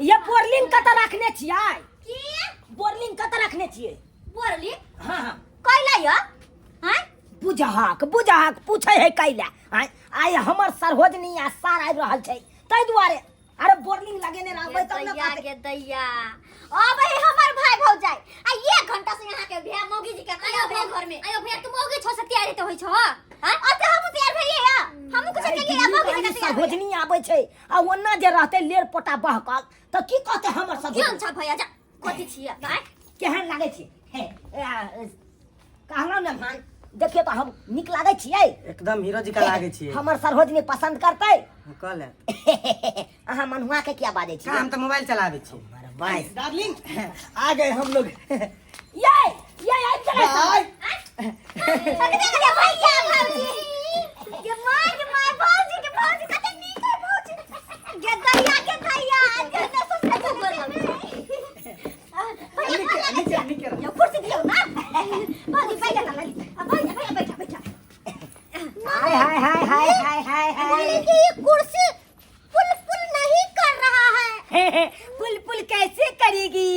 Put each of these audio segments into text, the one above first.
ये बोरलिंग कत रखने छियै की बोरलिंग कत रखने छियै बोरलिंग हां हां कैला य हैं बुझाक पूछे है कैला हैं आय हमर सरहोजनी आ सार आबि रहल छै तै दुआरे अरे बोरलिंग लगेने रहबै तब न दैया के दैया अबे हमर भाई भौ जाय आ 1 घंटा से यहां के भैया मौगी जी के आयो भैया घर में आयो भैया तू मौगी छ से तैयारी त होई छ हां अते हम तैयार भइए या हम कुछ के लिए मौगी जी के सरहोजनी आबै छै आ ओन्ना जे रहते लेर पोटा बहकल त की कहते हमर सब केहन छ भैया जा कथि छियै हैं केहन लागे छी हे कहलौ न भाई देखिए तो हम निक लागे छियै एकदम हीरो जी का लागे छियै हमर सरहोजनी पसंद करतै कल अहाँ मनुआ के क्या बाजे छी हम तो मोबाइल चलावे छी भाई डार्लिंग आ गए हम लोग ये आ चला अरे भैया भौजी के माय भौजी के भौजी कते नीक है भौजी के दैया के ये कुर्सी दियो ना भौजी बैठा बैठा हाय ये कुर्सी पुल नहीं कर रहा है पुल कैसे करेगी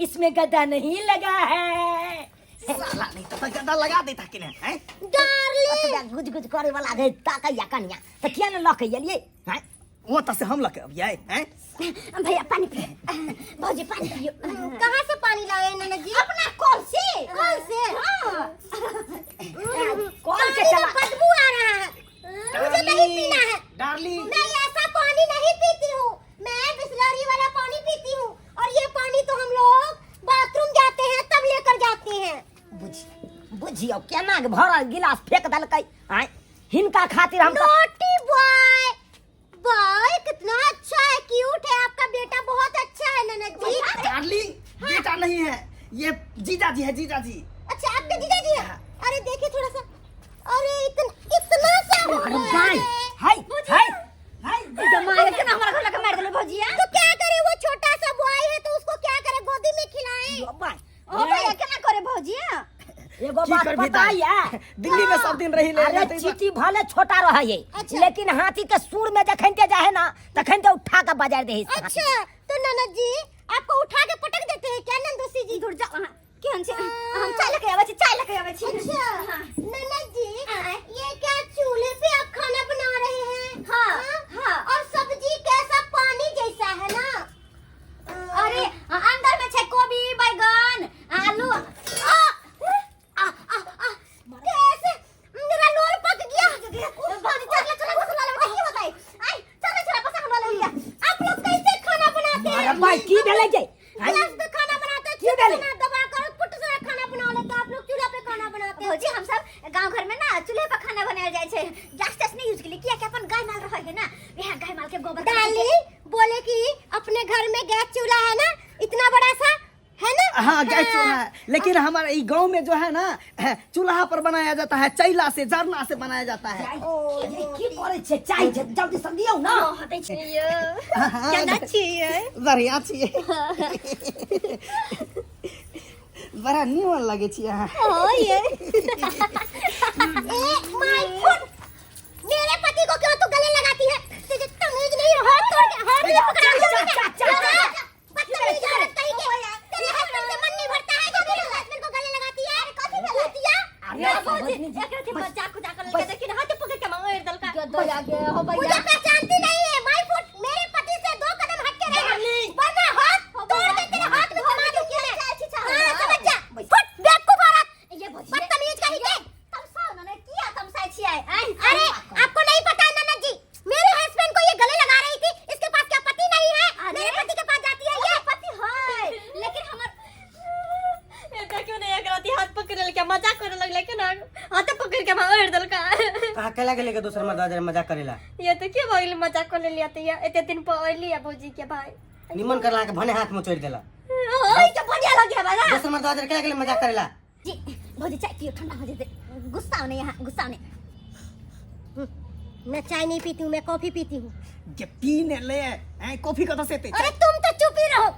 इसमें गद्दा नहीं लगा है साला नहीं तो गद्दा लगा देता कि नहीं हैं डार्लिंग गुज करे वाला गए ताका या कन्या त किया न लके एलिए हैं वो तो से हम लके अब आए हैं भैया पानी पियो भौजी पानी पियो कहां से पानी लाए नन्ना जी अपना कल से हां कल के चला बदबू आ रहा है मुझे नहीं पीना है डार्लिंग मैं ऐसा पानी नहीं पीती हूँ मैं बिस्लरी वाला पानी पीती हूँ और ये पानी तो हम लोग बाथरूम जाते हैं तब लेकर जाते हैं बुझियो केना के भरल गिलास फेंक दलकै आय हिनका खातिर हम नोटी बॉय कितना अच्छा है क्यूट है आपका बेटा बहुत अच्छा है ननद जी डार्लिंग बेटा नहीं है ये जीजा जी है जीजा जी अच्छा आपके जीजा जी है अरे देखिए थोड़ा सा अरे इतना सा हो रहा है हाय मारे के हमारा घर लगा मार दे भौजिया तो क्या करे वो छोटा सा बॉय है तो उसको क्या करे गोदी में खिलाएं ओ भैया क्या करे भौजिया एगो बात बताइए दिल्ली में सब दिन रही ले अरे चीटी भले छोटा रह ये लेकिन हाथी के सूर में जखन के जाए ना तखन के उठा के बाजार दे अच्छा तो ननद जी आपको उठा के पटक देते हैं क्या नंदोसी जी दूर जाओ केहन से हम चाय लेके आवे छी अच्छा ननद जी ये क्या चूल्हे पे आप खाना बना रहे हैं हां और सब्जी कैसा पानी जैसा है ना अरे अंदर में छै कोबी बैगन आलू कैसे मेरा लोल पक गया भाजी चला घुसला लगा ये बताइए आई चला पसंद वाला लिया आप लोग कैसे खाना बनाते हैं अरे भाई की भेले जे गैस पे खाना बनाते हैं खाना दबा कर पुट से खाना बना लेते आप लोग चूल्हा पे खाना बनाते हैं जी हम सब गांव घर में ना चूल्हे पे खाना बनाया जाए छे गैस नहीं यूज के लिए क्या अपन गाय माल रहे है ना यहां गाय माल के गोबर डाली बोले कि अपने घर में गैस चूल्हा है ना इतना बड़ा सा है ना हाँ गैस चूल्हा है लेकिन हमारे ई गांव में जो है ना चूल्हा पर बनाया जाता है चैला से जरना से बनाया जाता है ओ ये की करे छे चाय जल्दी सब दियो ना हटे छिए केना छिए बढ़िया छिए बड़ा नीमन लगे छिए ओ ये ए माय फुट मेरे पति को क्यों तू गले लगाती है तुझे तमीज नहीं है हाथ तोड़ के हाथ पकड़ा बदतमीज औरत कहीं के तेरे हस्बैंड से मन नहीं भरता है जो मेरे हस्बैंड को गले लगाती है कथि में लगाती है अरे बहुत एकरती मजाक कर लेके देखिन हाथ पकड़ के मांगे दल का दया के हो भैया मुझे पहचानती नहीं है माय फुट मेरे पति से 2 कदम हट के रह वरना हाथ तोड़ के तेरे हाथ में घुमा दूंगी मैं हां समझ जा फुट बेवकूफ औरत ये बदतमीज कहीं के तमसा उन्होंने किया तमसा छिए अरे आपको नहीं पता ननद जी मेरे हस्बैंड को ये गले लगा रही थी इसके पास क्या पति नहीं है मेरे पति के पास जाती है ये पति है लेकिन हमर ऐसा क्यों नहीं करती हाथ पकड़ ले क्या मजाक करे लगले के ना हाथ पकड़ के मार दल का कहा केला के लेके दूसरा मर्द मजाक करेला ये तो क्या भइल मजाक कर लिया तो ये एते दिन पर ओइली है भौजी के भाई निमन करला के भने हाथ में चोड़ देला ओए तो बढ़िया लग गया बाबा दूसरा मर्द केला के मजाक करेला जी भौजी चाय पियो ठंडा हो जाए गुस्सा नहीं यहाँ गुस्सा नहीं मैं चाय नहीं पीती हूँ मैं कॉफी पीती हूँ जे पीने ले कॉफी का तो सेते अरे तुम तो चुप ही रहो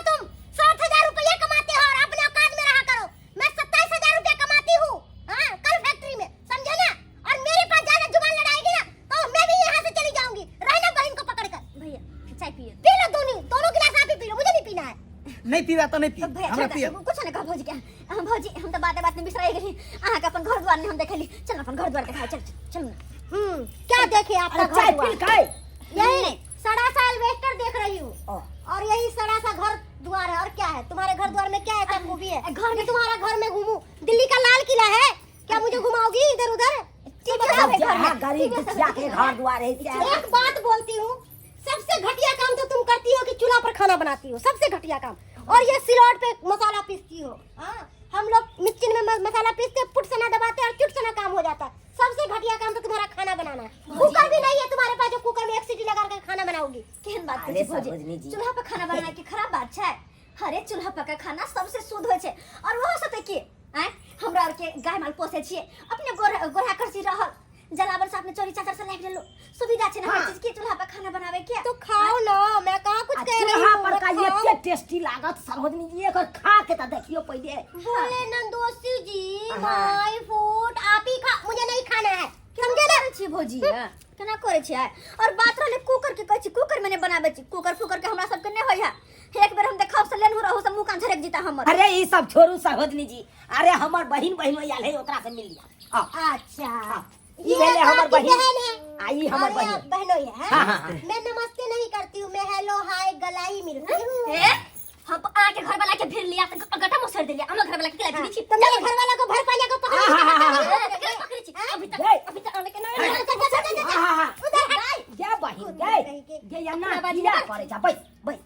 तुम 60,000 रुपया कमाते हो और अपने औकात में रहा करो मैं 27,000 रुपया कमाती हूँ हाँ कल फैक्ट्री में समझे ना और मेरे पास ज्यादा जुबान लड़ाएगी ना तो मैं भी यहाँ से चली जाऊंगी रहना बहन को पकड़ कर भैया चाय पिए पी लो दोनों नहीं पीवा तो नहीं पी भैया हमरा छोड़ पिए दे, कुछ नहीं कहा भौजी के भौजी हम तो बात में बिसरा गई अहाँ के अपन घर द्वार नहीं हम देखली चल अपन घर द्वार दिखाए चल चल क्या देखे आपका चाय घर पी द्वार खाए यही सड़ा सा एल्वेस्टर देख रही हूँ और यही सड़ा सा घर द्वार है और क्या है तुम्हारे घर द्वार में क्या है सब खूबी है घर में तुम्हारा घर में घूमू दिल्ली का लाल किला है क्या मुझे घुमाओगी इधर उधर गरीब दुखिया के घर द्वार है एक बात बोलती हूँ सबसे घटिया काम तो तुम करती हो कि चूल्हा पर खाना बनाती हो सबसे घटिया काम और ये सिलौट पे मसाला पीसती हो हम लोग मिक्सी में मसाला पीसते पुट सना दबाते और चुट सना काम हो जाता है सबसे घटिया काम तो तुम्हारा खाना बनाना है कुकर भी नहीं है तुम्हारे पास जो कुकर में एक सीटी लगा कर खाना बनाओगी केहन बात अरे है सरोजनी जी। चूल्हा पर खाना बनाना की खराब बात है अरे चूल्हा पर का खाना सबसे शुद्ध होय छै और वो सते की हमरा और के गाय माल पोसे छिए अपने गोरा करसी रहल जलावन साथ में चोरी चाचर से लाग गेलो सुविधा छै ना हर चीज के चूल्हा पर खाना बनावे के तो खाओ ना मैं कहा कुछ कह रही चूल्हा हूं पर का ये टेस्टी लागत सरोजनी जी एक खा के तो देखियो पहले बोले नंदोसी जी माय फूड आप ही खा मुझे नहीं खाना है समझे ना छी भौजी केना करे छी और बात रहले कुकर के कहै छी कुकर में ने बनाबे छी कुकर फुकर के हमरा सब के नहीं होय है एक बेर हम देखब से लेन हो रहू सब मुंह कान झरक जीता हमर अरे ई सब छोड़ू सरोजनी जी अरे हमर बहिन आयल है ओकरा से मिल लिया अच्छा ये भेले हमर बहिन है आई हमर अरे बहिन आप बहनोई है हाँ। मैं नमस्ते नहीं करती हूँ मैं हेलो हाय गलाई मिलती हूँ हम आके घर वाला के फिर लिया तो गटा मुसर दिया हम घर वाला के खिला दी तुम मेरे घर वाला को भर पालिया को पकड़ी अभी तक आने के ना क्या बहिन गए ये अन्ना किया करे जा भाई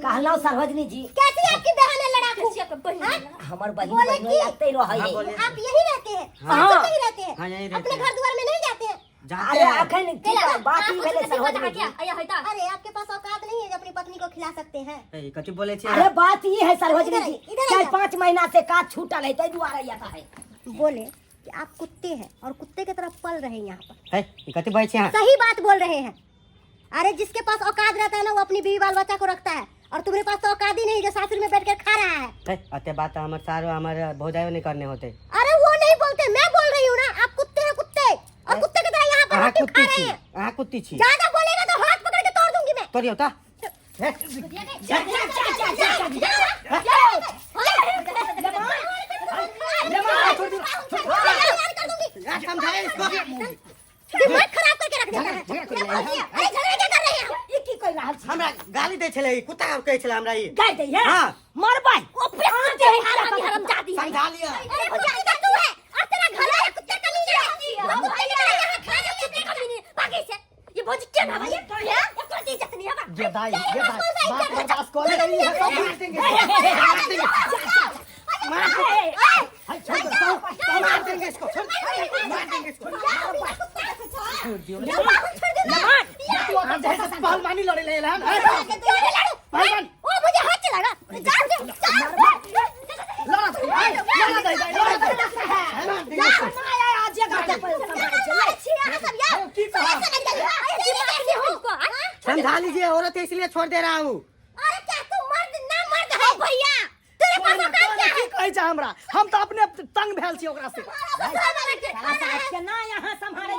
कहलो सरोजनी जी कैसी आपकी बहन है लड़ाकू कैसी आपकी बहन है? हमर बहिन बोले बहिनो कि- आते रहे हाँ, है बोले। आप यही रहते हैं हाँ। सासू कहीं रहते हैं हाँ, यहीं रहते अपने हैं। घर द्वार में नहीं जाते हैं जाते अरे हैं अखन की बात ही भेले सरोजनी जी आया होता अरे आपके पास औकात नहीं है जो अपनी पत्नी को खिला सकते हैं ए कथि बोले छी अरे बात ये है सरोजनी इधर- जी इधर चार आइए। 5 महीना से काज छूटल है तै दुआरे आता है बोले कि आप कुत्ते हैं और कुत्ते की तरफ पल रहे हैं यहाँ पर है कथि बोले छी सही बात बोल रहे हैं अरे जिसके पास औकात रहता है ना वो अपनी बीवी बाल बच्चा को रखता है और तुम्हारे पास तो औकात ही नहीं जो सासुर में बैठकर खा रहा है अते बात हमर सारो हमर भौजाई नहीं करने होते अरे वो नहीं बोलते मैं बोल रही हूँ ना आप कुत्ते हैं कुत्ते और कुत्ते की तरह यहाँ पर आहा रोटी खा कुत्ती रहे छी हैं आहा कुत्ती छी ज्यादा बोलेगा तो हाथ पकड़ के तोड़ दूंगी मैं तोरी होता समझाए इसको दिमाग खराब करके रख देता है अरे झगड़ा क्या कर रहे हैं ये की कोई रहल छी हमरा गाली दे छले कुत्ता कहे छले हमरा ई गाय दे है हाँ। मर भाई ओ प्यार दे हरामजादी समझा लिया अरे मुझे इधर तू है और तेरा घर है कुत्ते का नहीं है कुत्ते की तरह यहाँ खा रहे कुत्ते का नहीं भागे से ये भौजी क्या ना भाई ये कोई इज्जत नहीं है ये दाई बात बर्दाश्त कर रही है सब मार देंगे मार देंगे इसको मार देंगे इसको पहलवानी लड़े ले पहलवान ओ मुझे हाथ चलाना समझा लीजिए औरत है इसलिए छोड़ दे रहा हूँ अरे क्या तू मर्द ना मर्द है भैया तेरे पास औकात क्या है कहै छै हमरा हम तो अपने तंग भेल छी ओकरा से केना यहाँ संभाले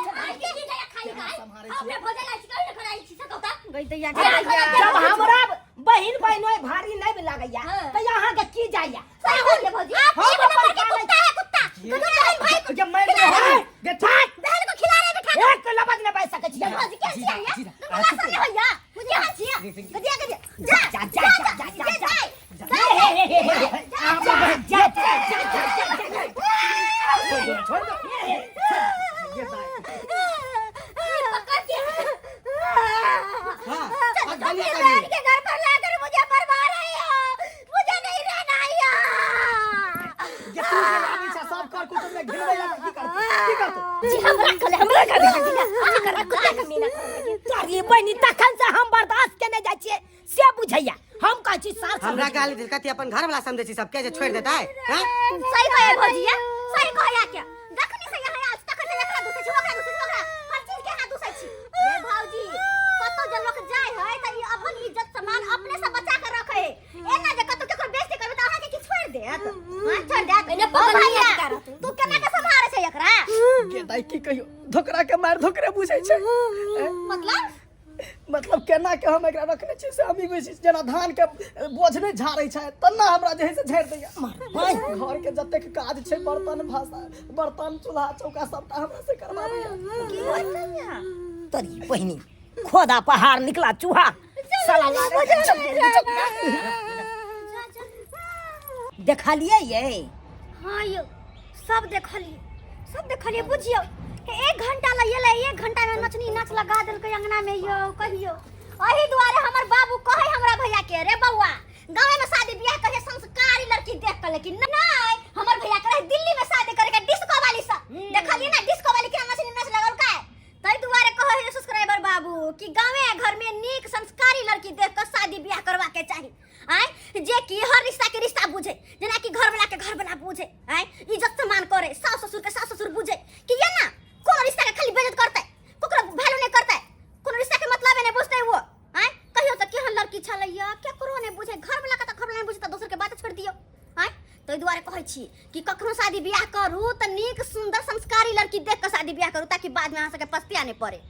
जब हमरा बहिन बहनोई भारी नहीं लगैया तो यहाँ के की जाइया जब मैं ये ठाक एक लबक न बैठ सकै छी जा जा जा जा जा छोड़ दो ये हाँ आज गाली कर रही है घर पर लाकर मुझे बर्बाद रही हो मुझे नहीं रहना यहाँ ये तू के लागी छा सब कर कुछ में घिरवे ला की करतो जी हमरा कर मीना तारी बहनी तखन से हम बर्दाश्त केने जाइ छियै से बुझैया हम कहै छी सास हमरा गाली दे कति अपन घर वाला समझे छी सब के जे छोड़ देता है हैं सही कहे भौजिया सही कहया क्या देखनी से यहाँ आज तक से एकरा दूसरे छुआ दूसरे हर चीज के हाथ दूसरे छी रे भौजी कतो जन लोग जाय है त ई अपन इज्जत सम्मान अपने से बचा के रखे है एना जे कतो केकर बेइज्जती करबे त अहाँ के की छोड़ दे हां छोड़ दे एने पकड़ तू केना के संभारे छै एकरा के दाई की कहियो धोकरा के मार धोकरे बुझै छै मतलब मतलब केना के हम एकरा रखने छी स्वामी बेसी जना धान के बोझ नहीं झाड़ै छै तना हमरा जे है से झाड़ दैया घर के जतेक काज छै बर्तन भाषा बर्तन चूल्हा चौका सबटा हमरा से करवा दैया तरी बहिनी खोदा पहाड़ निकला चूहा साला देखा लिए ये हाँ यो सब देखलिए बुझियो 1 घंटा लगेले 1 घंटा में नचनी नाच लगा देलकै अंगना में यो कहियो एही दुआरे हमर बाबू कहे हमरा भैया के रे बौआ गांव में शादी ब्याह करे संस्कारी लड़की देख के लेकिन नहीं हमर भैया करे दिल्ली में शादी करे के डिस्को वाली सा देखलिए ना डिस्को वाली के नचनी नाच लगल का तई दुआरे कहे सब्सक्राइबर बाबू कि गांवे घर में नीक संस्कारी लड़की देख के शादी ब्याह करवा के चाहिए आय जे कि हर रिश्ता के रिश्ता बुझे जना कि घर वाला के घर वाला बुझे आय इज्जत सम्मान करे सास ससुर के सास ससुर बुझे कि ये ना कोनो रिश्ता के खाली बेइज्जत करते कोकरो वैल्यू नहीं करते कोनो रिश्ता के मतलब नहीं बुझते वो आय कहियो त केहन लड़की छलैया केकरो नहीं बुझे घर वाला के त घर वाला नहीं बुझे त दोसर के बात छोड़ दियो आय तै दुआरे कहै छी कि कखनो शादी ब्याह करू त नीक सुंदर संस्कारी लड़की देख के शादी ब्याह करू ताकि बाद में अहाँ सबके पछतिया नहीं पड़े